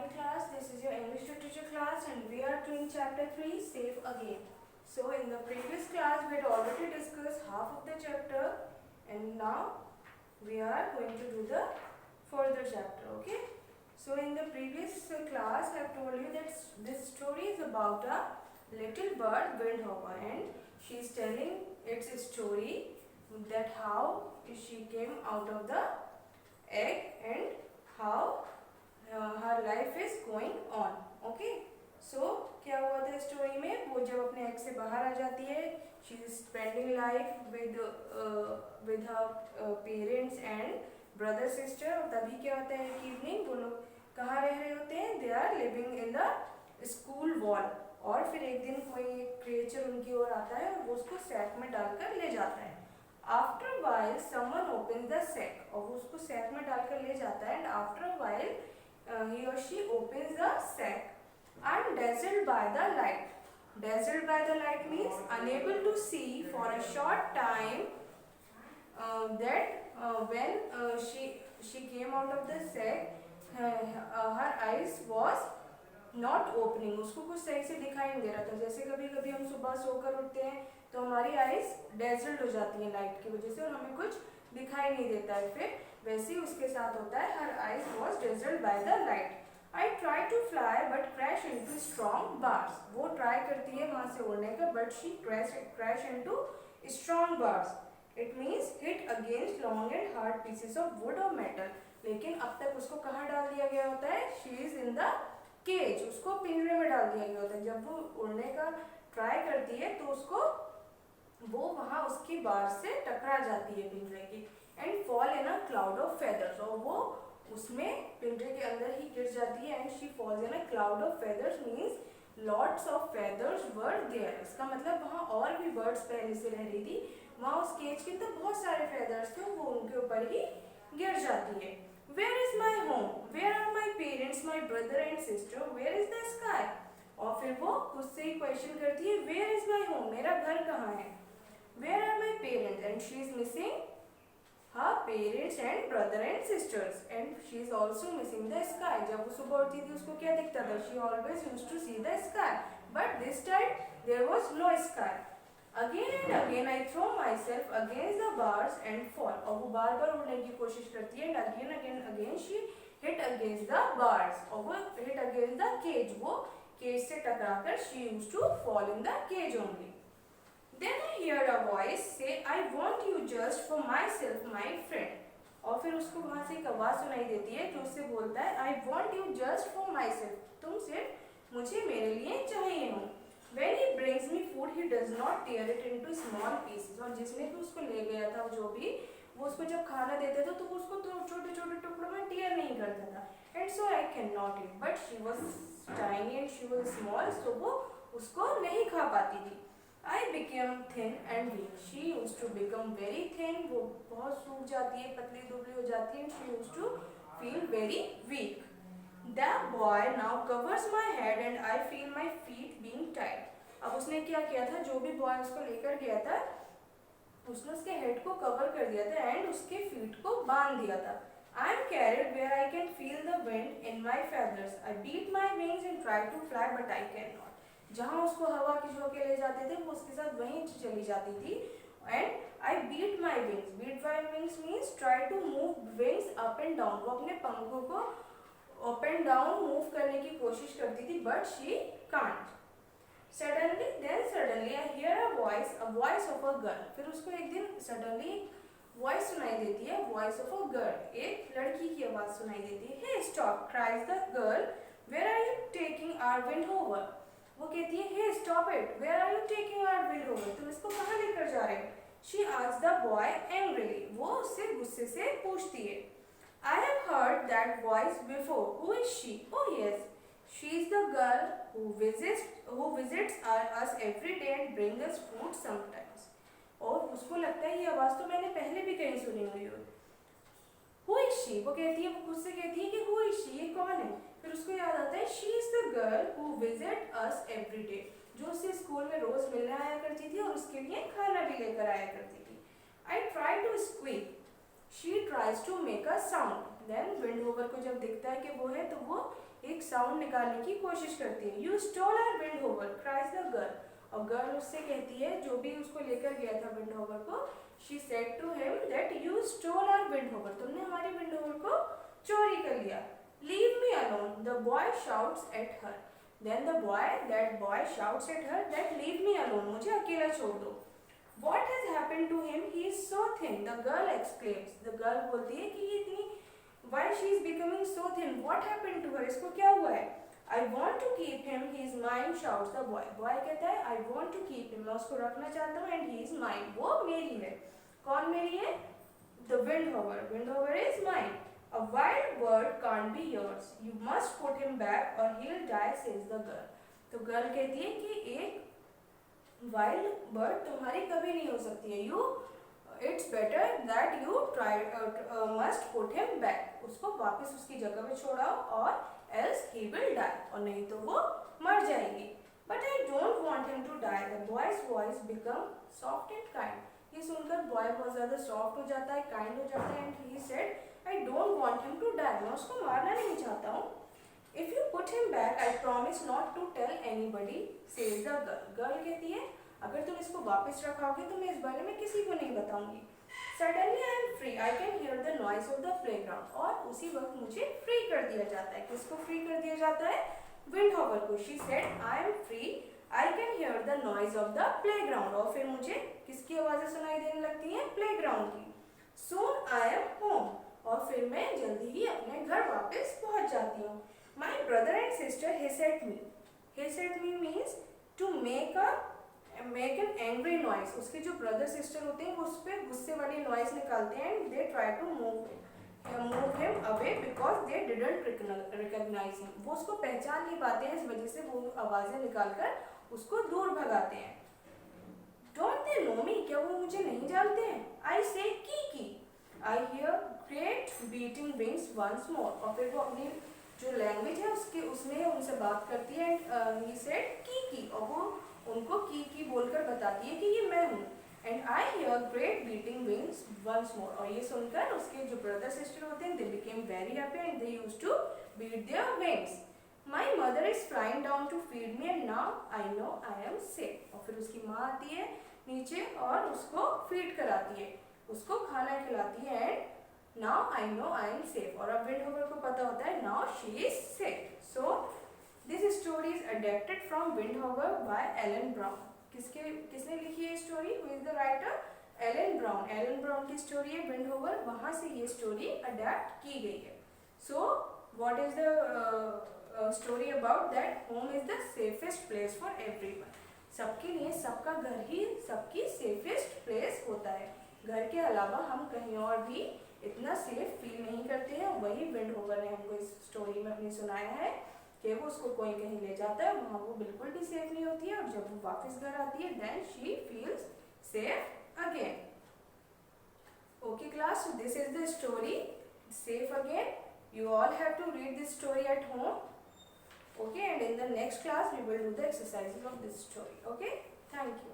morning class. This is your English literature class and we are doing chapter 3 Safe Again. So in the previous class we had already discussed half of the chapter and now we are going to do the further chapter. Okay. So in the previous class I have told you that this story is about a little bird Windhover, and she is telling its story that how she came out of the egg and how her life is going on. Okay. So क्या हुआ था story में, वो जब अपने egg से बाहर आ जाती है, she is spending life with her parents and brother sister. और तभी क्या होता है, एक इवनिंग वो लोग कहाँ रह रहे होते हैं, they are living in the school wall. और फिर एक दिन कोई क्रिएचर उनकी ओर आता है और वो उसको सैक में डालकर ले जाता है. After a while someone opens the sack, और वो उसको सैक में डालकर ले जाता है. And after a while he or she opens the sack and dazzled by the light. Dazzled by the light means unable to see for a short time. When she came out of the sack, her eyes was not opening. उसको कुछ सही से दिखाई नहीं दे रहा था. जैसे कभी कभी हम सुबह सोकर उठते हैं तो हमारी आईज डेजल्ड हो जाती है लाइट की वजह से और हमें कुछ दिखाई नहीं देता है. फिर वैसे ही उसके साथ होता है. हर eyes was dazzled by the light. I try to fly but crash into strong bars. वो ट्राई करती है वहां से उड़ने का, but she crash into strong bars. It means hit against long and hard pieces of wood और metal. लेकिन अब तक उसको कहाँ डाल दिया गया होता है, she is in the cage. उसको पिंजरे में डाल दिया गया होता है. जब वो उड़ने का ट्राई करती है तो उसको वो वहां उसकी बार से टकरा जाती है पिंजरे की, and fall in a cloud of feathers. और वो उसमें पिंजरे के अंदर ही गिर जाती है. And she falls in a cloud of feathers means lots of feathers were there. इसका मतलब वहाँ और भी बर्ड्स पहले से रह रही थी. वहाँ उस केज के अंदर बहुत सारे फेदर्स थे, वो उनके ऊपर ही गिर जाती है. Where is my home, where are my parents, my brother and sister, where is the sky. और फिर वो खुद से ही क्वेश्चन करती है, वेयर इज माई होम, मेरा घर कहाँ है. Where are my parents, and she is missing her parents and brother and sisters, and she is also missing the sky. जब वो सुबह उठती थी उसको क्या दिखता था, she always used to see the sky, but this time there was no sky. Again and again I throw myself against the bars and fall. और वो बार बार उड़ने की कोशिश करती है. and again she hit against the bars, और वो hit against the cage. वो केज से टकराकर she used to fall in the cage only. Then I hear a voice say, I want you just for myself, my friend. और फिर उसको वहाँ से एक आवाज़ सुनाई देती है जो उससे बोलता है, I want you just for myself. तुम सिर्फ मुझे मेरे लिए चाहिए हो. When he brings me food, he does not tear it into small pieces. और जिसने भी उसको ले गया था, जो भी वो उसको जब खाना देते थे तो उसको छोटे छोटे टुकड़ों में टीयर नहीं करता था. And so I cannot eat. But she was tiny and she was small, so वो उसको नहीं खा पाती थी. I became thin and weak. She used to become very thin. वो बहुत सूख जाती है, पतली दुबली हो जाती है. She used to feel very weak. The boy now covers my head and I feel my feet being tied. अब उसने क्या किया था, जो भी बॉय उसको लेकर गया था उसने उसके हेड को कवर कर दिया था एंड उसके फीट को बांध दिया था. I am carried where I can feel the wind in my feathers. I beat my wings and try to fly but I cannot. जहाँ उसको हवा की झोंके ले जाते थे वो उसके साथ वहीं चली जाती थी. And I beat my wings. Beat my wings means try to move wings up and down. वो अपने पंखों को अप एंड डाउन मूव करने की कोशिश करती थी, but she can't. Suddenly I hear a voice of a girl. फिर उसको एक दिन सडनली वॉइस सुनाई देती है, वॉइस ऑफ अ गर्ल. एक लड़की की आवाज सुनाई देती है. Hey stop, cries the girl, where are you taking our windover. वो कहती है, hey stop it, where are you taking our windover. तुम इसको कहाँ लेकर जा रहे हो. She asks the boy angrily. वो उससे गुस्से से पूछती है. I have heard that voice before. Who is she. Oh yes, she is the girl who visits us every day and brings us food sometimes. और उसको लगता है ये आवाज तो मैंने पहले भी कहीं सुनी हुई है. Who is she? वो कहती है, वो खुद से कहती है कि who is she, ये कौन है. फिर उसको याद आता है, she is the girl who visit us every day, जो उससे स्कूल में रोज मिलने आया करती थी और उसके लिए खाना भी लेकर आया करती थी. I try to squeak. She tries to make a sound. Then Windhover hover को जब दिखता है कि वो है, तो वो एक साउंड निकालने की कोशिश करती है। You stole our wind hover, cries the girl. और गर्ल उससे कहती है, जो भी उसको लेकर गया था विंड होवर को, she said to him that you stole our wind hover, तुमने हमारी विंड होवर को चोरी कर लिया। Leave me alone, the boy shouts at her. Then that boy shouts at her that leave me alone, मुझे अकेला छोड़ दो। What has happened to him? He is so thin. The girl exclaims. The girl बोलती है कि ये इतनी, why she is becoming so thin? What happened to her? इसको क्या हुआ है? I want to keep him. He is mine. Shouts the boy. Boy कहता है I want to keep him. मैं उसको रखना चाहता हूँ and he is mine. वो मेरी है. कौन मेरी है? The wind hover. Wind hover is mine. A wild bird can't be yours. You must put him back or he'll die, says the girl. तो गर्ल कहती है कि एक वाइल्ड बर्ड तुम्हारी कभी नहीं हो सकती है। You it's better that you try must put him back, उसको वापस उसकी जगह पे छोड़ाओ और एल्स ही विल डाई, और नहीं तो वो मर जाएगी। But I don't want him to die. The boy's voice become soft and kind. ये सुनकर बॉय बहुत ज़्यादा सॉफ्ट हो जाता है, काइंड हो जाता है and he said I don't want him to die, मैं उसको मारना नहीं चाहता हूँ। If you put him back, I promise not to tell anybody, says the girl. Girl कहती है अगर तुम इसको वापस रखाओगे तो मैं इस बारे में किसी को नहीं बताऊंगी। Suddenly I am free. I can hear the noise of the playground. और उसी वक्त मुझे फ्री कर दिया जाता है। किसको फ्री कर दिया जाता है? विंड होवर को। She said I am free. I can hear the noise of the playground. और फिर मुझे किसकी आवाज़ें सुनाई देने लगती हैं? प्लेग्राउंड की। Soon I am home. और फिर मैं जल्दी ही अपने घर वापस पहुंच जाती हूँ। My brother and sister hiss at me. Hiss at me means to make an angry noise. उसके जो brother sister होते हैं वो उस पर गुस्से वाली noise निकालते हैं and they try to move him away because they didn't recognize him. वो उसको पहचान नहीं पाते हैं, इस वजह से वो आवाज़ें निकालकर उसको दूर भगाते हैं। Don't they know me? क्या वो मुझे नहीं जानते हैं? I say Kiki. I hear great beating wings once more. और फिर वो अपनी जो लैंग्वेज है उसमें उनसे बात करती है एंड ही सेड की, और वो उनको की बोलकर बताती है कि ये मैं हूँ। And I hear great beating wings once more. और ये सुनकर उसके जो ब्रदर सिस्टर होते हैं they became very happy and they used to beat their wings. My mother is flying down to feed me and now I know I am safe. और फिर उसकी माँ आती है नीचे और उसको फीड कराती है, उसको खाना खिलाती है and now I know I am safe। और अब विंड होवर को पता होता है now she is safe। So this story is adapted from Wind Hover by Alan Brown। किसने लिखी है story? Who is the writer? Alan Brown। Alan Brown की स्टोरी है विंड होवर, वहाँ से ये स्टोरी अडेप्ट की गई है। So what is the story about? That home is the safest place for everyone। सबके लिए सबका घर ही सबकी सेफेस्ट प्लेस होता है। घर के अलावा हम कहीं और भी इतना सेफ फील नहीं करते हैं। वही विंड होवर ने हमको इस स्टोरी में अपनी सुनाया है कि वो उसको कोई कहीं ले जाता है, वहाँ वो बिल्कुल भी सेफ नहीं होती है, और जब वो वापस घर आती है then she feels safe again. Okay class, so this is the story safe again. You all have to read this story at home. Okay, and in the next class we will do the exercises of this story. Okay, thank you.